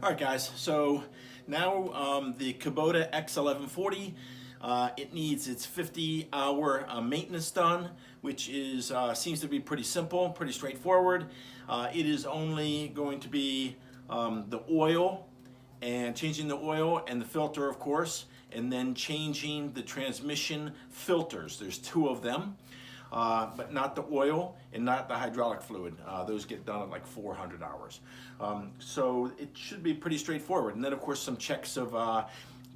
All right, guys, so now the Kubota X1140, it needs its 50-hour maintenance done, which is seems to be pretty simple, pretty straightforward. It is only going to be the oil and changing the oil and the filter, of course, and then changing the transmission filters. There's two of them. But not the oil and not the hydraulic fluid. Those get done at like 400 hours. So it should be pretty straightforward. And then of course some checks of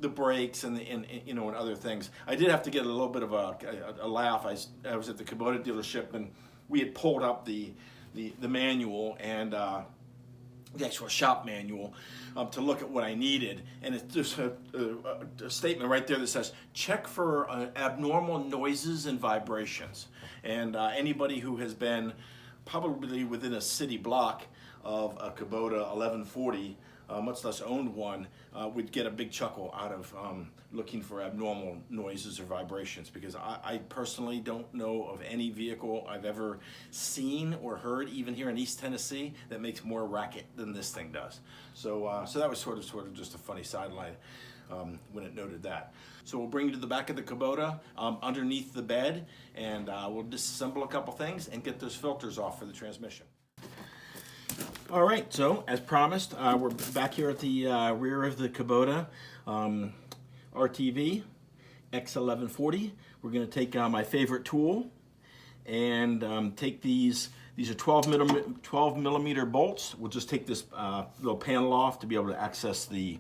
the brakes and and other things. I did have to get a little bit of a laugh. I was at the Kubota dealership and we had pulled up the manual and the actual shop manual to look at what I needed, and it's just a statement right there that says check for abnormal noises and vibrations. And anybody who has been probably within a city block of a Kubota 1140, much less owned one, would get a big chuckle out of looking for abnormal noises or vibrations, because I personally don't know of any vehicle I've ever seen or heard, even here in East Tennessee, that makes more racket than this thing does. So so that was sort of just a funny sideline when it noted that. So we'll bring you to the back of the Kubota, underneath the bed, and we'll disassemble a couple things and get those filters off for the transmission. All right, so as promised, we're back here at the rear of the Kubota RTV X1140. We're going to take my favorite tool and take these. These are 12 millimeter bolts. We'll just take this little panel off to be able to access the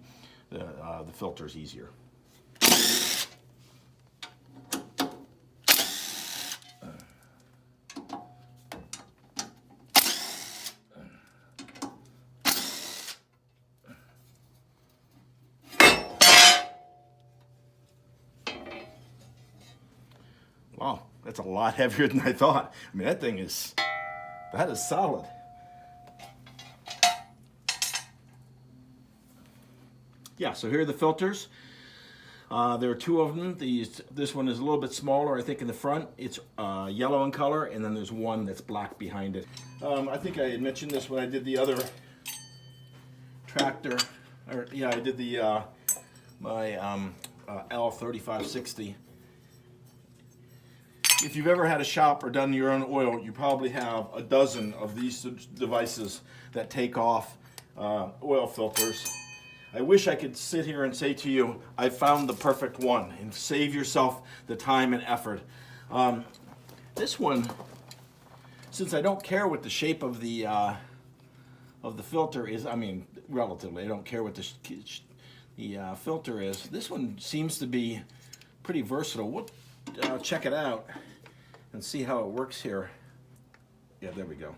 filters easier. Wow, that's a lot heavier than I thought. I mean, that is solid. Yeah, so here are the filters. There are two of them. This one is a little bit smaller, I think, in the front. It's yellow in color, and then there's one that's black behind it. I think I had mentioned this when I did the other tractor. Yeah, I did the my L3560. If you've ever had a shop or done your own oil, you probably have a dozen of these devices that take off oil filters. I wish I could sit here and say to you, I found the perfect one, and save yourself the time and effort. This one, since I don't care what the shape of the filter is, I mean, relatively, I don't care what the filter is. This one seems to be pretty versatile. We'll check it out and see how it works here. Yeah, there we go.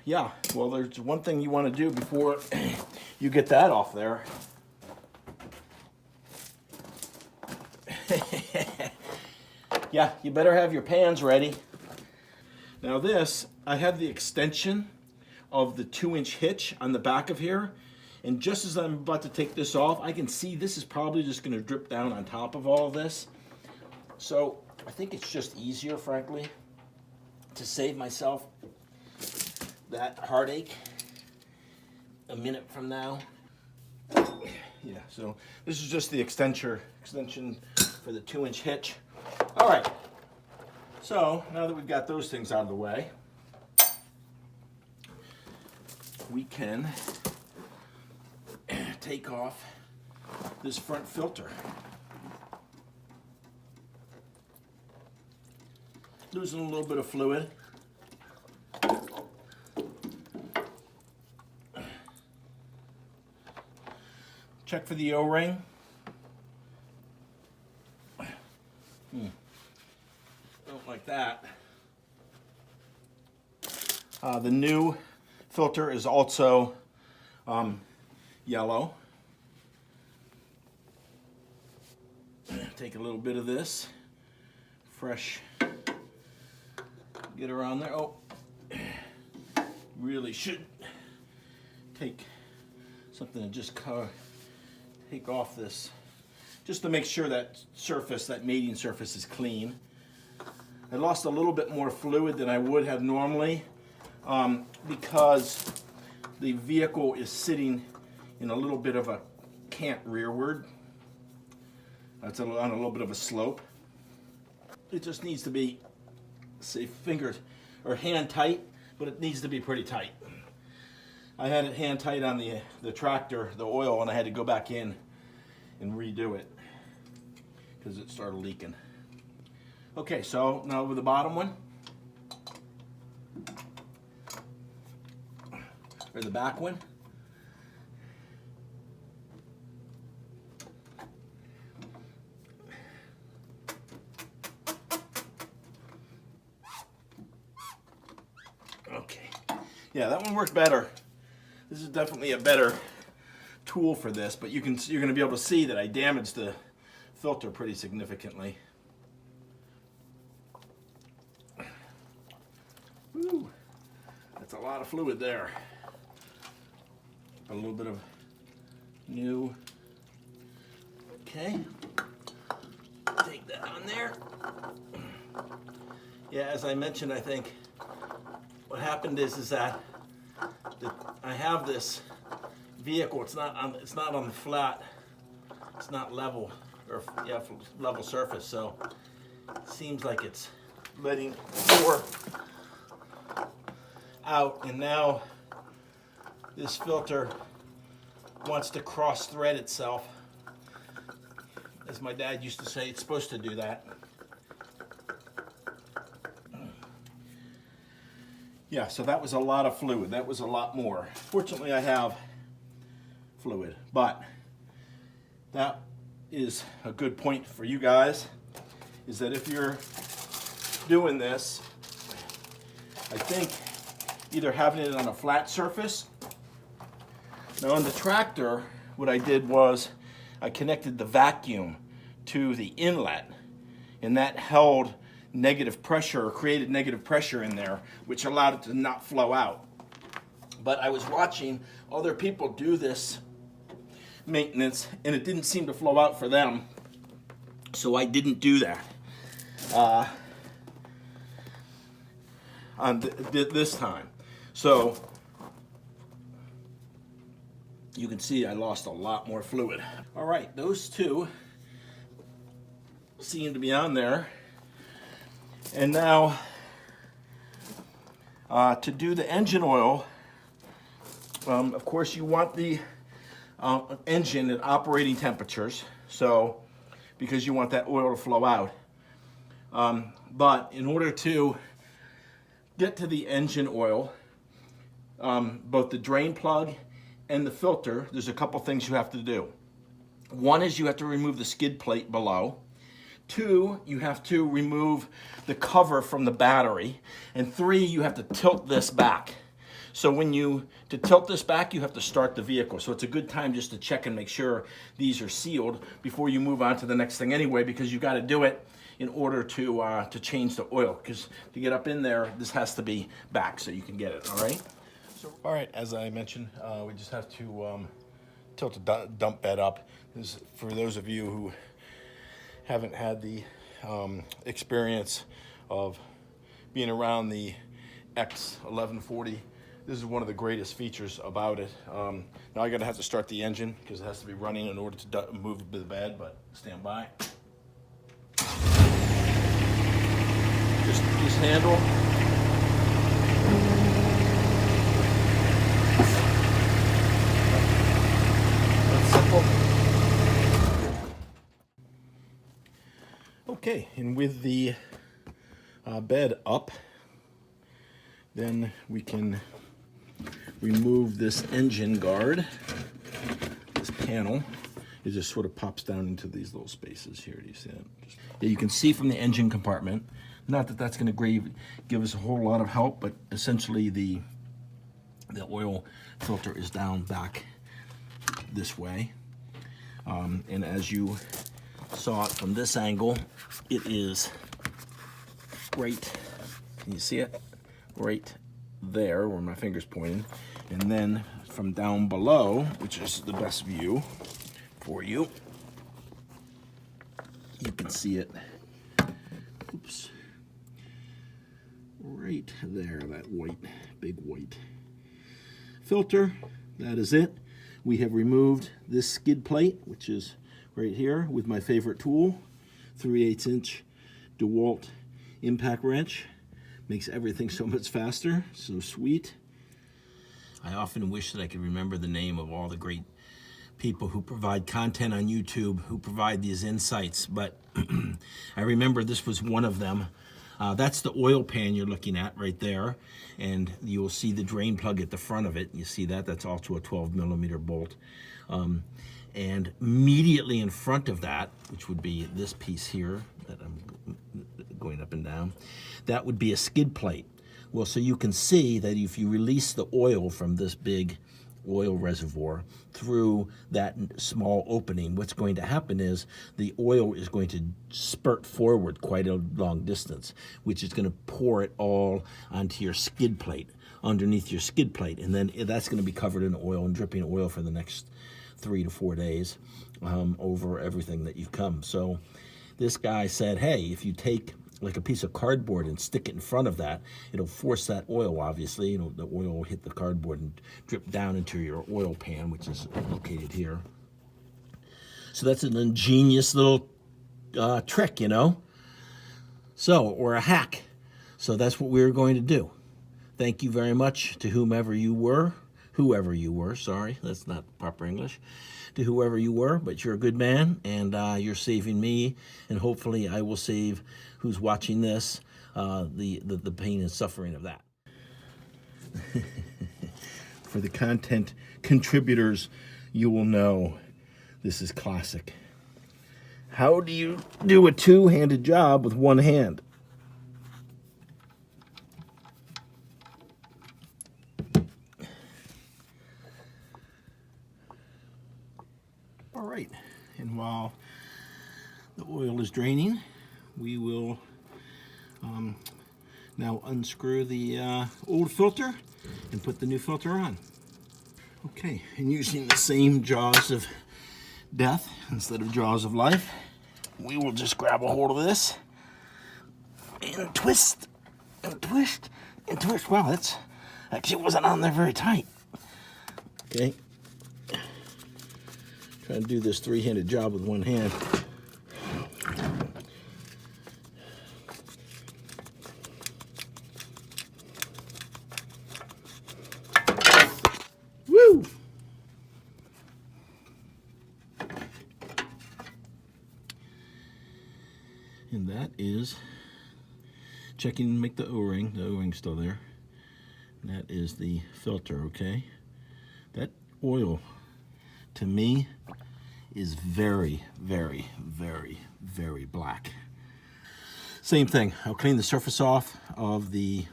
Yeah, well, there's one thing you want to do before you get that off there. Yeah, you better have your pans ready. Now this, I have the extension of the 2-inch hitch on the back of here, and just as I'm about to take this off, I can see this is probably just going to drip down on top of all of this. So I think it's just easier, frankly, to save myself that heartache a minute from now. Yeah, so this is just the extension for the 2-inch hitch. All right, so now that we've got those things out of the way, we can take off this front filter. Losing a little bit of fluid. Check for the O-ring. Don't like that. The new filter is also yellow. Take a little bit of this fresh, get around there. Oh, really should take something and just take off this, just to make sure that surface, that mating surface, is clean. I lost a little bit more fluid than I would have normally because the vehicle is sitting in a little bit of a cant rearward. It's on a little bit of a slope. It just needs to be, say, finger or hand tight, but it needs to be pretty tight. I had it hand tight on the tractor, the oil, and I had to go back in and redo it because it started leaking. Okay, so now over the bottom one, or the back one. Okay, yeah, that one worked better. This is definitely a better tool for this, but you're going to be able to see that I damaged the filter pretty significantly. Woo, that's a lot of fluid there. A little bit of new. Okay, take that on there. Yeah, as I mentioned, I think what happened is that I have this vehicle. It's not on the flat. It's not level, or yeah, level surface. So it seems like it's letting more out, and now this filter wants to cross thread itself. As my dad used to say, it's supposed to do that. Yeah, so that was a lot of fluid. That was a lot more. Fortunately, I have fluid, but that is a good point for you guys, is that if you're doing this, I think either having it on a flat surface. Now on the tractor, what I did was I connected the vacuum to the inlet, and that held negative pressure, or created negative pressure in there, which allowed it to not flow out. But I was watching other people do this maintenance, and it didn't seem to flow out for them, so I didn't do that on this time. So you can see I lost a lot more fluid. All right, those two seem to be on there. And now to do the engine oil, of course you want the engine at operating temperatures, so because you want that oil to flow out. But in order to get to the engine oil, both the drain plug and the filter, there's a couple things you have to do. One is you have to remove the skid plate below. Two, you have to remove the cover from the battery. And three, you have to tilt this back. So to tilt this back, you have to start the vehicle. So it's a good time just to check and make sure these are sealed before you move on to the next thing anyway, because you've got to do it in order to change the oil. Because to get up in there, this has to be back so you can get it, all right? So, all right, as I mentioned, we just have to tilt the dump bed up. This is for those of you who haven't had the experience of being around the X1140. This is one of the greatest features about it. Now I gotta have to start the engine because it has to be running in order to move the bed, but stand by. Just handle. That's simple. Okay, and with the bed up, then we can remove this engine guard. This panel, it just sort of pops down into these little spaces here. Do you see that? Yeah, you can see from the engine compartment, not that that's going to give us a whole lot of help, but essentially the oil filter is down back this way. And as you saw it from this angle, it is right, can you see it? Right there where my finger's pointing. And then from down below, which is the best view for you. You can see it. Oops. Right there, that white, big white filter. That is it. We have removed this skid plate, which is right here, with my favorite tool, 3/8 inch DeWalt impact wrench. Makes everything so much faster, so sweet. I often wish that I could remember the name of all the great people who provide content on YouTube, who provide these insights, but I remember this was one of them. That's the oil pan you're looking at right there, and you'll see the drain plug at the front of it. You see that? That's also a 12mm bolt. And immediately in front of that, which would be this piece here that I'm going up and down, that would be a skid plate. Well, so you can see that if you release the oil from this big oil reservoir through that small opening, what's going to happen is the oil is going to spurt forward quite a long distance, which is going to pour it all onto your skid plate, underneath your skid plate, and then that's going to be covered in oil and dripping oil for the next 3 to 4 days over everything that you've come. So this guy said, hey, if you take like a piece of cardboard and stick it in front of that, it'll force that oil, obviously. The oil will hit the cardboard and drip down into your oil pan, which is located here. So that's an ingenious little trick, you know? So, or a hack. So that's what we're going to do. Thank you very much to whoever you were, sorry, that's not proper English, to whoever you were, but you're a good man, and you're saving me, and hopefully I will save who's watching this, the pain and suffering of that. For the content contributors, you will know this is classic. How do you do a two-handed job with one hand? All right, and while the oil is draining, we will now unscrew the old filter and put the new filter on. Okay, and using the same jaws of death instead of jaws of life, we will just grab a hold of this and twist and twist and twist. Wow, that's actually wasn't on there very tight. Okay, trying to do this three-handed job with one hand. Woo! And that is checking to make the O-ring. The O-ring's still there. And that is the filter, okay? That oil, to me, is very, very, very, very black. Same thing. I'll clean the surface off of the,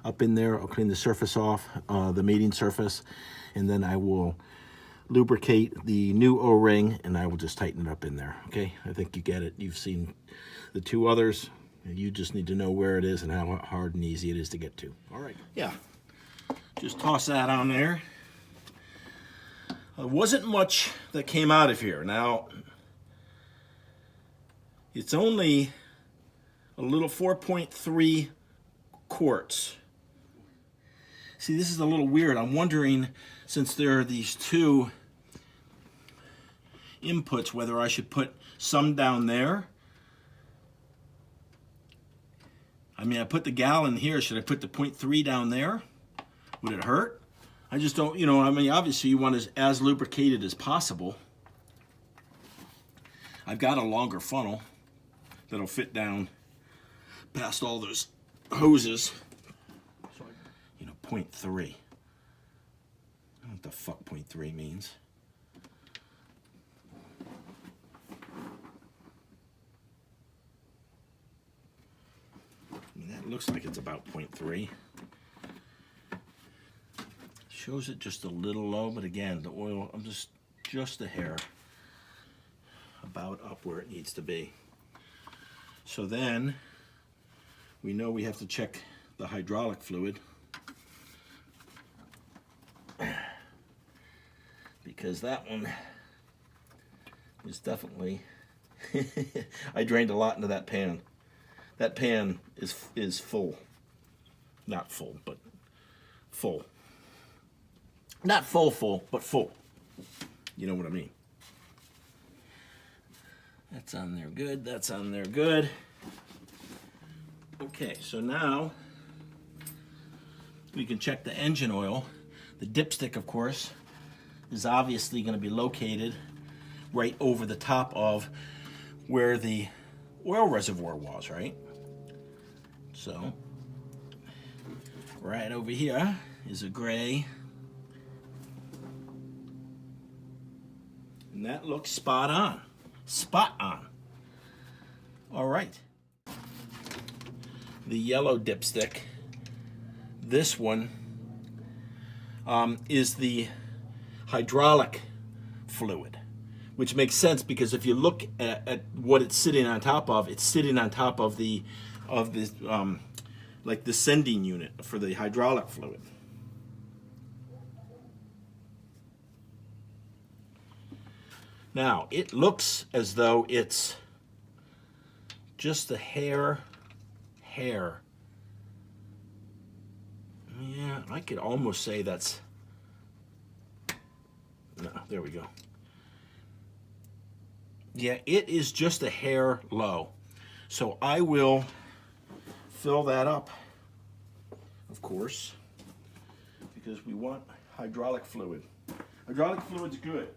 up in there, I'll clean the surface off, the mating surface, and then I will lubricate the new O-ring, and I will just tighten it up in there, okay? I think you get it. You've seen the two others. You just need to know where it is and how hard and easy it is to get to. All right. Yeah. Just toss that on there. There wasn't much that came out of here. Now, it's only a little 4.3 quarts. See, this is a little weird. I'm wondering, since there are these two inputs, whether I should put some down there. I mean, I put the gallon here. Should I put the 0.3 down there? Would it hurt? I just don't, you know, I mean, obviously you want as lubricated as possible. I've got a longer funnel that'll fit down past all those hoses. So, you know, 0.3. I don't know what the fuck 0.3 means. I mean, that looks like it's about 0.3. Shows it just a little low, but again, the oil, I'm just a hair about up where it needs to be. So then we know we have to check the hydraulic fluid. because that one is definitely, I drained a lot into that pan. That pan is full. Not full, but full. Not full, but full. You know what I mean. That's on there good, that's on there good. Okay, so now we can check the engine oil. The dipstick, of course, is obviously going to be located right over the top of where the oil reservoir was, right? So, right over here is a gray. And that looks spot on. Spot on. All right. The yellow dipstick, this one is the hydraulic fluid, which makes sense because if you look at what it's sitting on top of, it's sitting on top of the like the sending unit for the hydraulic fluid. Now, it looks as though it's just a hair. Yeah, I could almost say that's, no, there we go. Yeah, it is just a hair low. So I will fill that up, of course, because we want hydraulic fluid. Hydraulic fluid's good.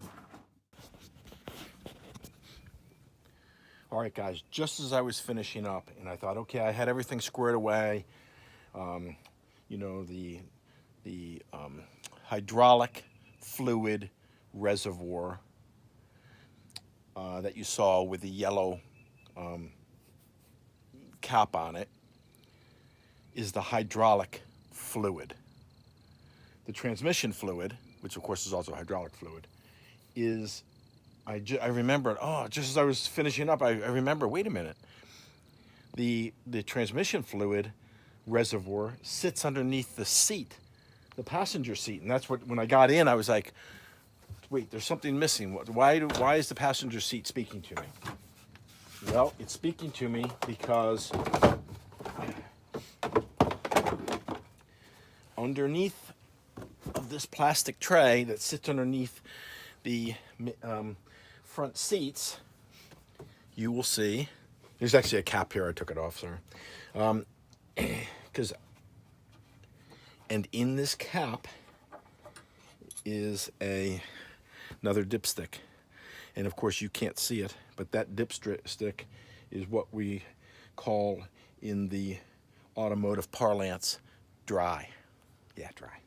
All right, guys, just as I was finishing up, and I thought, okay, I had everything squared away. You know, the hydraulic fluid reservoir that you saw with the yellow cap on it is the hydraulic fluid. The transmission fluid, which of course is also hydraulic fluid, is, I remembered, oh, just as I was finishing up, I remember, wait a minute. The transmission fluid reservoir sits underneath the seat, the passenger seat. And that's what, when I got in, I was like, wait, there's something missing. Why is the passenger seat speaking to me? Well, it's speaking to me because underneath of this plastic tray that sits underneath the front seats, you will see, there's actually a cap here, I took it off, sorry. And in this cap is another dipstick. And of course you can't see it, but that dipstick is what we call in the automotive parlance dry. Yeah, dry.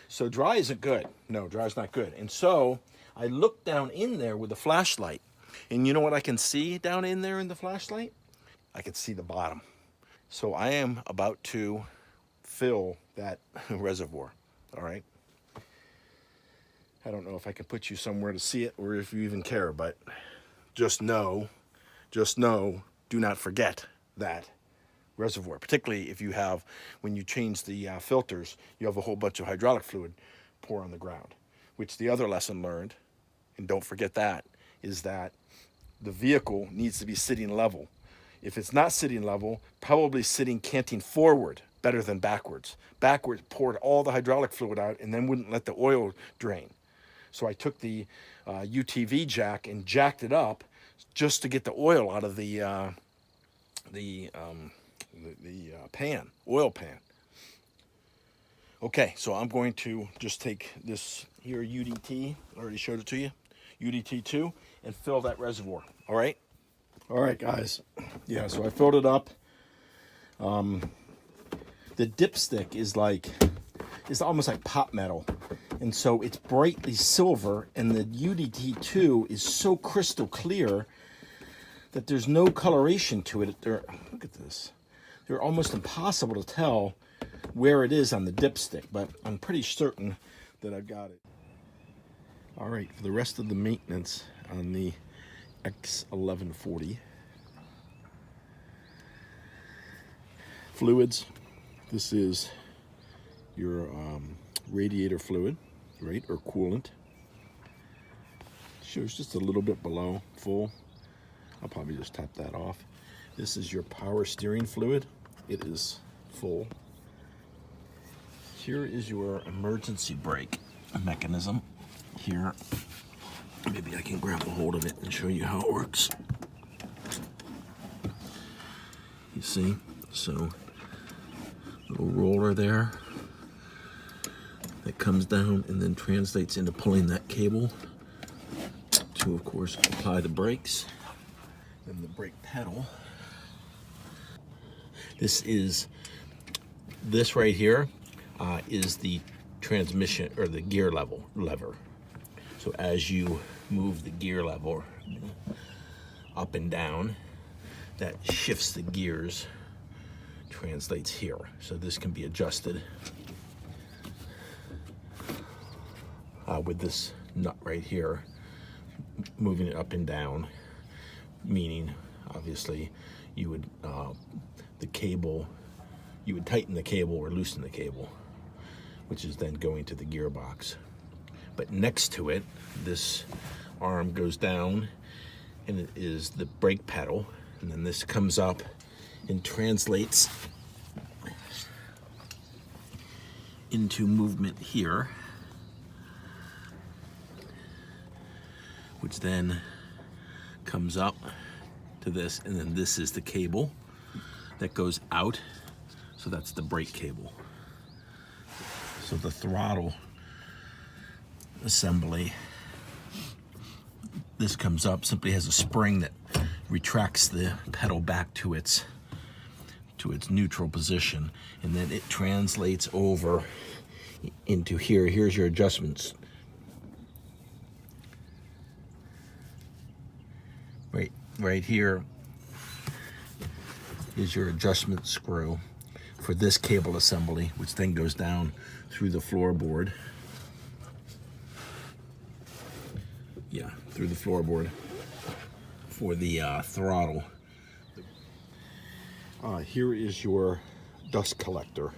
So dry isn't good. No, dry's not good. And so I looked down in there with a flashlight. And you know what I can see down in there in the flashlight? I can see the bottom. So I am about to fill that reservoir, all right? I don't know if I can put you somewhere to see it or if you even care, but just know, do not forget that reservoir, particularly if you have, when you change the filters, you have a whole bunch of hydraulic fluid pour on the ground, which the other lesson learned, and don't forget that, is that the vehicle needs to be sitting level. If it's not sitting level, probably sitting canting forward better than backwards. Backwards poured all the hydraulic fluid out and then wouldn't let the oil drain. So I took the UTV jack and jacked it up just to get the oil out of the pan, oil pan. Okay, so I'm going to just take this here UDT, I already showed it to you, UDT2, and fill that reservoir, all right? All right, guys. Yeah, so I filled it up. The dipstick is almost like pot metal. And so it's brightly silver, and the UDT2 is so crystal clear that there's no coloration to it. Look at this. They're almost impossible to tell where it is on the dipstick, but I'm pretty certain that I've got it. All right, for the rest of the maintenance on the X1140. Fluids, this is your radiator fluid, right, or coolant. Shows just a little bit below full. I'll probably just tap that off. This is your power steering fluid. It is full. Here is your emergency brake mechanism. Here, maybe I can grab a hold of it and show you how it works. You see, so little roller there that comes down and then translates into pulling that cable to, of course, apply the brakes. Then the brake pedal. This right here is the transmission or the gear lever. So as you move the gear lever up and down, that shifts the gears, translates here. So this can be adjusted with this nut right here, moving it up and down, meaning obviously you would you would tighten the cable or loosen the cable, which is then going to the gearbox. But next to it, this arm goes down and it is the brake pedal, and then this comes up and translates into movement here, which then comes up to this, and then this is the cable that goes out. So that's the brake cable. So the throttle assembly, this comes up, simply has a spring that retracts the pedal back to its neutral position, and then it translates over into here. Here's your adjustments. Right here is your adjustment screw for this cable assembly, which then goes down through the floorboard. Yeah, through the floorboard for the throttle. Here is your dust collector.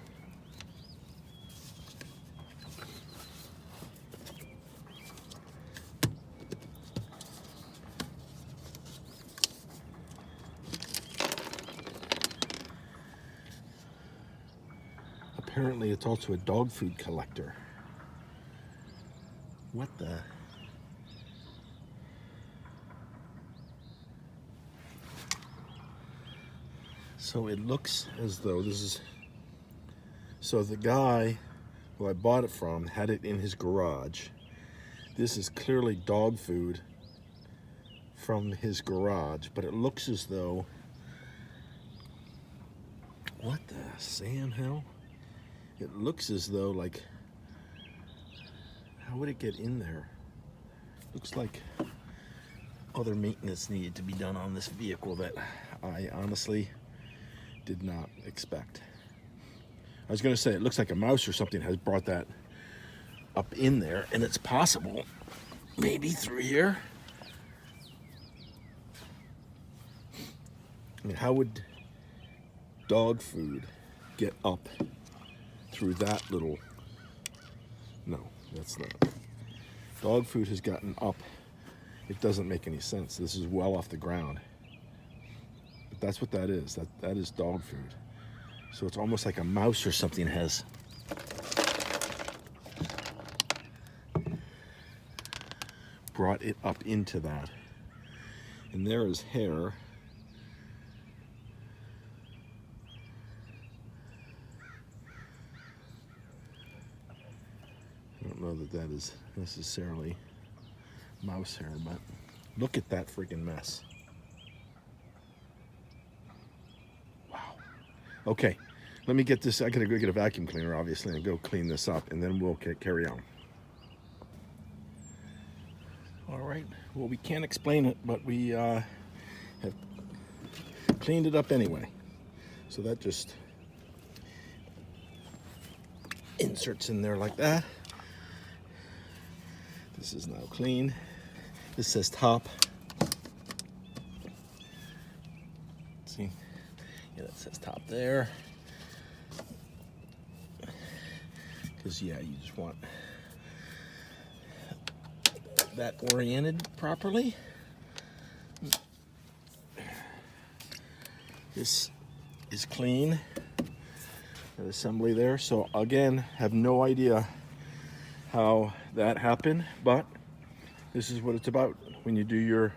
Apparently it's also a dog food collector. What the? So it looks as though this is, so the guy who I bought it from had it in his garage. This is clearly dog food from his garage, but it looks as though, what the Sam hell? It looks as though, like, how would it get in there? Looks like other maintenance needed to be done on this vehicle that I honestly did not expect. I was gonna say it looks like a mouse or something has brought that up in there, and it's possible, maybe through here. I mean, how would dog food get up through that little, no, that's not. Dog food has gotten up. It doesn't make any sense. This is well off the ground. But that's what that is. That is dog food. So it's almost like a mouse or something has brought it up into that. And there is hair. I don't know that that is necessarily mouse hair, but look at that freaking mess. Wow. Okay, let me get this. I gotta go get a vacuum cleaner, obviously, and go clean this up, and then we'll carry on. All right, well, we can't explain it, but we have cleaned it up anyway. So that just inserts in there like that. This is now clean. This says top. See? Yeah, that says top there. Because, yeah, you just want that oriented properly. This is clean, that assembly there. So again, have no idea how that happened, but this is what it's about when you do your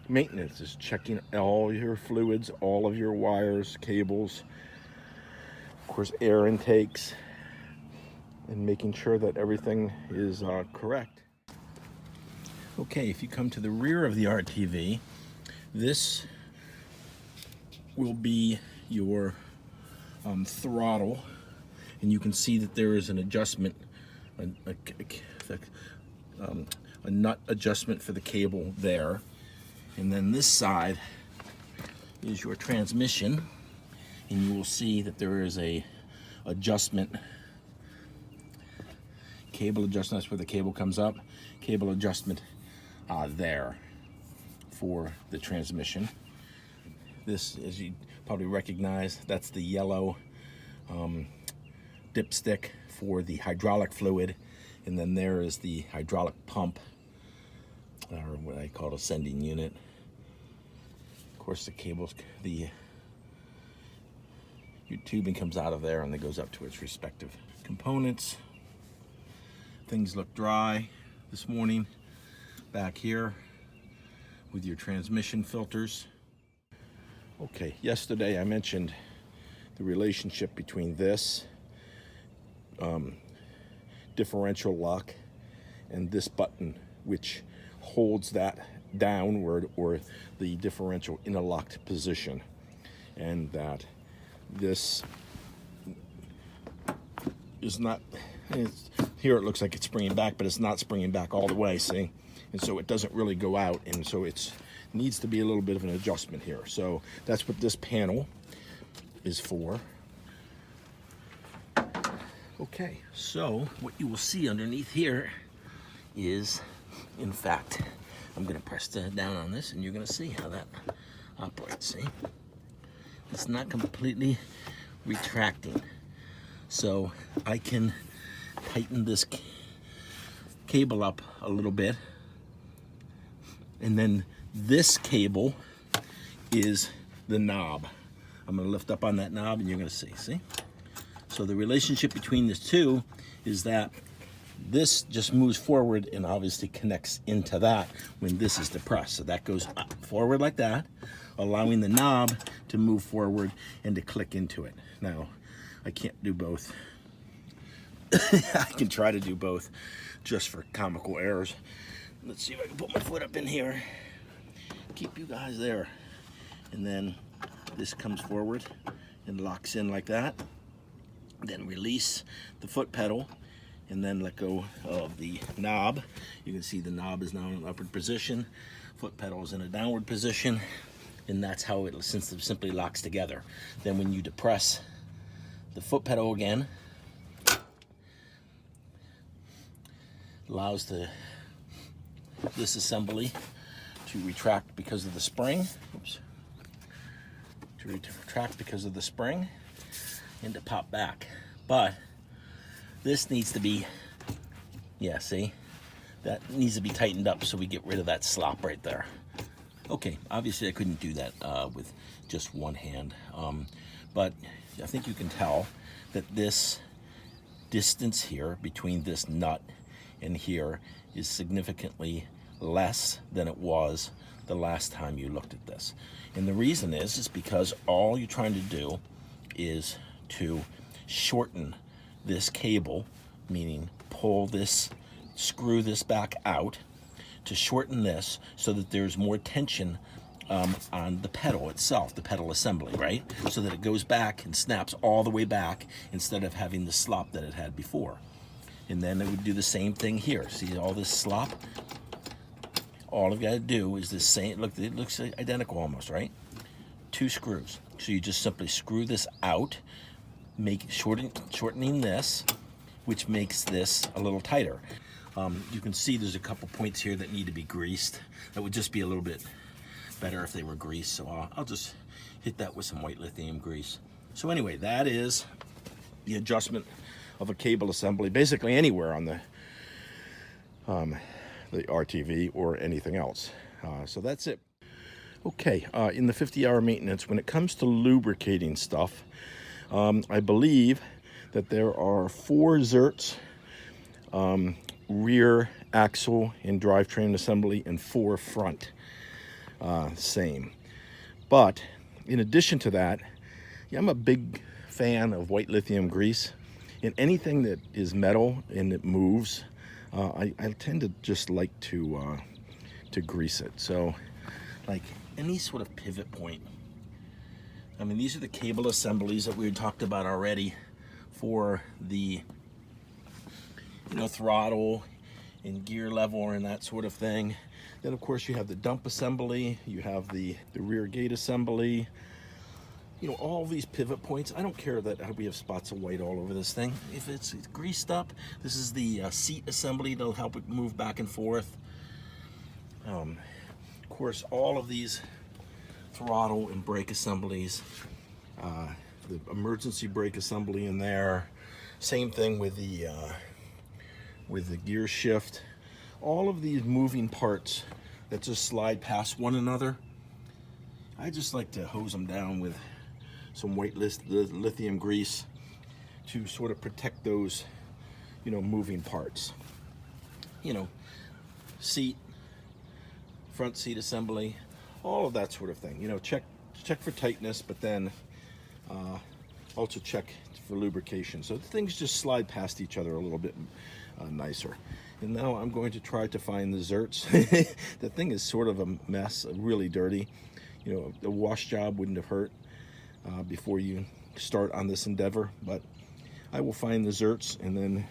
maintenance, is checking all your fluids, all of your wires, cables, of course air intakes, and making sure that everything is correct. Okay, if you come to the rear of the RTV, this will be your throttle, and you can see that there is an adjustment, a nut adjustment for the cable there. And then this side is your transmission, and you will see that there is a adjustment, cable adjustment. That's where the cable comes up, cable adjustment there for the transmission. This, as you probably recognize, that's the yellow dipstick for the hydraulic fluid, and then there is the hydraulic pump, or what I call a sending unit. Of course, the cables, your tubing comes out of there and it goes up to its respective components. Things look dry this morning back here with your transmission filters. Okay, yesterday I mentioned the relationship between this differential lock and this button, which holds that downward, or the differential in a locked position, and that this is not, here it looks like it's springing back, but it's not springing back all the way, see? And so it doesn't really go out, and so it needs to be a little bit of an adjustment here. So that's what this panel is for. Okay, so what you will see underneath here is, in fact, I'm going to press down on this and you're going to see how that operates. See, it's not completely retracting, so I can tighten this cable up a little bit, and then this cable is the knob. I'm going to lift up on that knob and you're going to see. So the relationship between the two is that this just moves forward and obviously connects into that when this is depressed. So that goes up, forward like that, allowing the knob to move forward and to click into it. Now, I can't do both. I can try to do both just for comical errors. Let's see if I can put my foot up in here. Keep you guys there. And then this comes forward and locks in like that. Then release the foot pedal and then let go of the knob. You can see the knob is now in an upward position, foot pedal is in a downward position, and that's how it simply locks together. Then when you depress the foot pedal again, allows this assembly to retract because of the spring. Oops. To retract because of the spring and to pop back. But this needs to be, yeah, see? That needs to be tightened up so we get rid of that slop right there. Okay, obviously I couldn't do that with just one hand, but I think you can tell that this distance here between this nut and here is significantly less than it was the last time you looked at this. And the reason is because all you're trying to do is to shorten this cable, meaning pull this, screw this back out to shorten this so that there's more tension on the pedal itself, the pedal assembly, right? So that it goes back and snaps all the way back instead of having the slop that it had before. And then it would do the same thing here. See all this slop? All I've got to do is the same, look, it looks identical almost, right? 2 screws. So you just simply screw this out, shortening this, which makes this a little tighter. You can see there's a couple points here that need to be greased. That would just be a little bit better if they were greased, so I'll just hit that with some white lithium grease. So anyway, that is the adjustment of a cable assembly, basically anywhere on the the RTV or anything else. So that's it. Okay, in the 50-hour maintenance, when it comes to lubricating stuff, I believe that there are 4 zerts, rear axle and drivetrain assembly, and 4 front, same. But in addition to that, yeah, I'm a big fan of white lithium grease, and anything that is metal and it moves, I tend to just like to grease it. So like any sort of pivot point. I mean, these are the cable assemblies that we had talked about already for the, you know, throttle and gear level and that sort of thing. Then of course you have the dump assembly, you have the rear gate assembly, you know, all these pivot points. I don't care that we have spots of white all over this thing. If it's greased up, this is the seat assembly that'll help it move back and forth. Of course, all of these throttle and brake assemblies, the emergency brake assembly in there. Same thing with the gear shift. All of these moving parts that just slide past one another, I just like to hose them down with some white lithium grease to sort of protect those, you know, moving parts. You know, seat, front seat assembly, all of that sort of thing. You know, check for tightness, but then also check for lubrication. So things just slide past each other a little bit nicer. And now I'm going to try to find the zerts. The thing is sort of a mess, really dirty. You know, the wash job wouldn't have hurt before you start on this endeavor, but I will find the zerts and then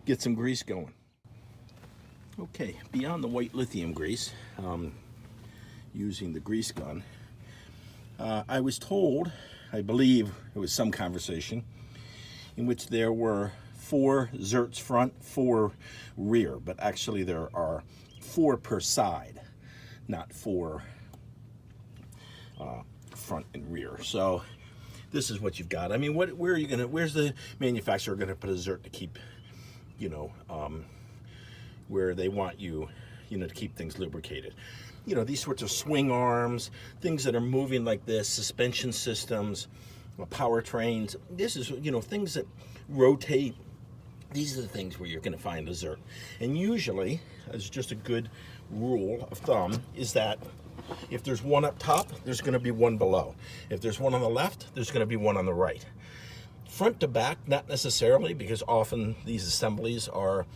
get some grease going. Okay, beyond the white lithium grease, using the grease gun, I was told, I believe it was some conversation, in which there were 4 zerts front, 4 rear, but actually there are 4 per side, not 4 front and rear. So this is what you've got. I mean, where's the manufacturer gonna put a zert to keep, you know, where they want you, you know, to keep things lubricated? You know, these sorts of swing arms, things that are moving like this, suspension systems, powertrains. This is, you know, things that rotate. These are the things where you're going to find a zert. And usually, as just a good rule of thumb, is that if there's one up top, there's going to be one below. If there's one on the left, there's going to be one on the right. Front to back, not necessarily, because often these assemblies are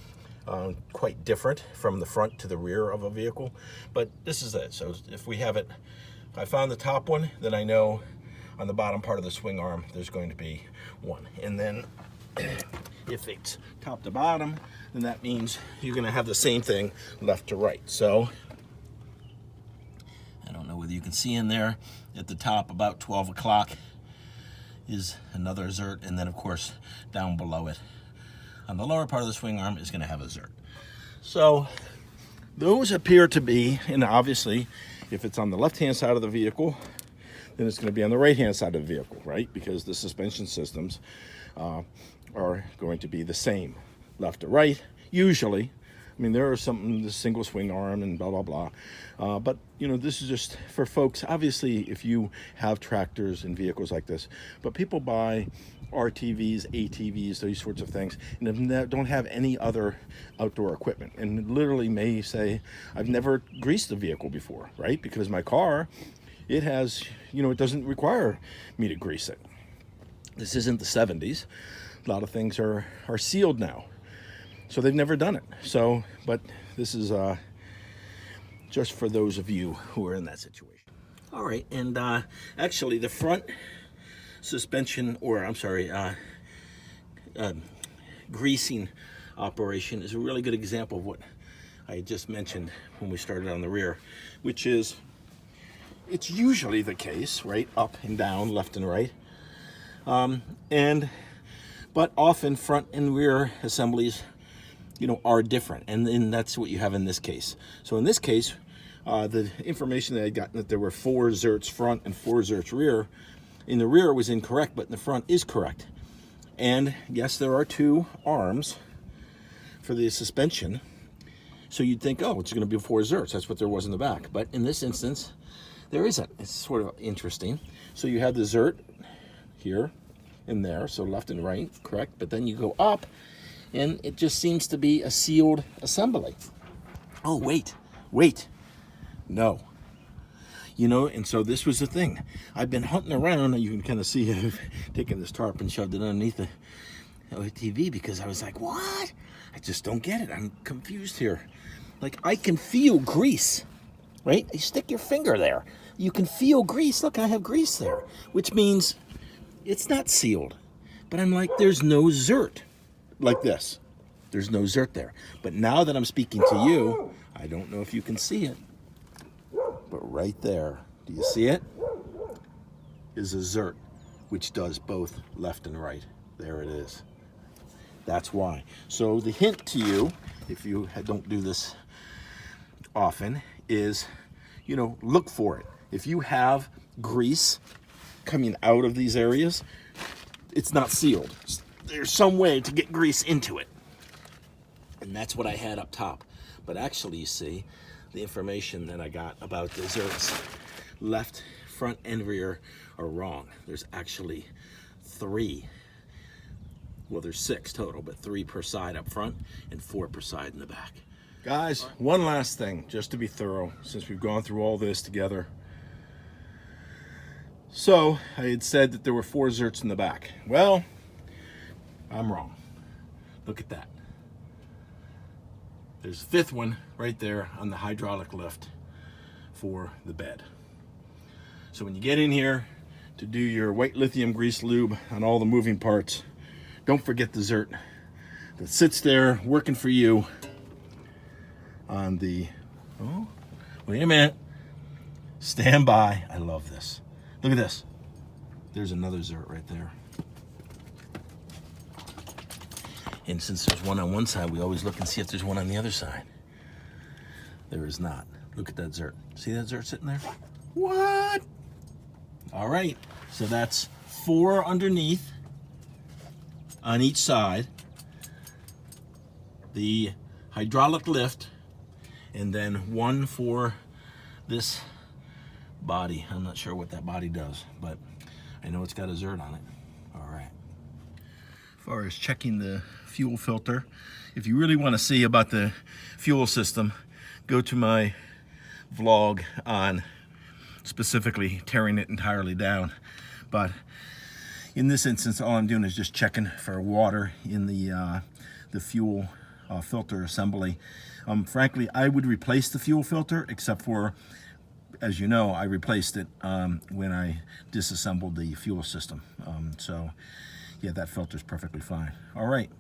quite different from the front to the rear of a vehicle. But this is it. So if we have it, if I found the top one, then I know on the bottom part of the swing arm, there's going to be one. And then if it's top to bottom, then that means you're going to have the same thing left to right. So I don't know whether you can see in there at the top about 12 o'clock is another zert, and then of course down below it on the lower part of the swing arm is going to have a zert. So those appear to be, and obviously if it's on the left hand side of the vehicle, then it's going to be on the right hand side of the vehicle, right? Because the suspension systems are going to be the same left to right usually. I mean, there are some, the single swing arm and blah, blah, blah. But, you know, this is just for folks, obviously, if you have tractors and vehicles like this, but people buy RTVs, ATVs, these sorts of things, and don't have any other outdoor equipment. And literally may say, I've never greased a vehicle before, right? Because my car, it has, you know, it doesn't require me to grease it. This isn't the 70s. A lot of things are sealed now. So they've never done it. So, but this is just for those of you who are in that situation. All right, and actually the front suspension, or I'm sorry, greasing operation is a really good example of what I just mentioned when we started on the rear, which is, it's usually the case, right? Up and down, left and right. But often front and rear assemblies, you know, are different, and then that's what you have in this case. So in this case, the information that I got, that there were 4 zerts front and 4 zerts rear, in the rear was incorrect, but in the front is correct. And yes, there are 2 arms for the suspension. So you'd think, oh, it's going to be 4 zerks. That's what there was in the back. But in this instance, there isn't. It's sort of interesting. So you have the zert here and there, so left and right, correct? But then you go up, and it just seems to be a sealed assembly. Oh, wait. No. You know, and so this was the thing. I've been hunting around, and you can kind of see I've taken this tarp and shoved it underneath the TV because I was like, what? I just don't get it. I'm confused here. Like, I can feel grease, right? You stick your finger there. You can feel grease. Look, I have grease there, which means it's not sealed. But I'm like, there's no zert like this. There's no zert there. But now that I'm speaking to you, I don't know if you can see it, but right there, do you see it? Is a zert, which does both left and right. There it is. That's why. So the hint to you, if you don't do this often, is, you know, look for it. If you have grease coming out of these areas, it's not sealed. There's some way to get grease into it. And that's what I had up top. But actually, you see, the information that I got about the zerks, left, front, and rear, are wrong. There's actually 3. Well, there's 6 total, but 3 per side up front and 4 per side in the back. Guys, one last thing, just to be thorough, since we've gone through all this together. So, I had said that there were 4 zerks in the back. Well, I'm wrong. Look at that. There's a 5th one right there on the hydraulic lift for the bed. So when you get in here to do your white lithium grease lube on all the moving parts, don't forget the zert that sits there working for you on the, oh, wait a minute, stand by. I love this. Look at this. There's another zert right there. And since there's one on one side, we always look and see if there's one on the other side. There is not. Look at that zert. See that zert sitting there? What? All right, so that's 4 underneath on each side, the hydraulic lift, and then 1 for this body. I'm not sure what that body does, but I know it's got a zert on it. All right. As far as checking the fuel filter, if you really want to see about the fuel system, go to my vlog on specifically tearing it entirely down. But in this instance, all I'm doing is just checking for water in the fuel filter assembly. Frankly, I would replace the fuel filter, except for, as you know, I replaced it when I disassembled the fuel system. So yeah, that filter's perfectly fine. All right,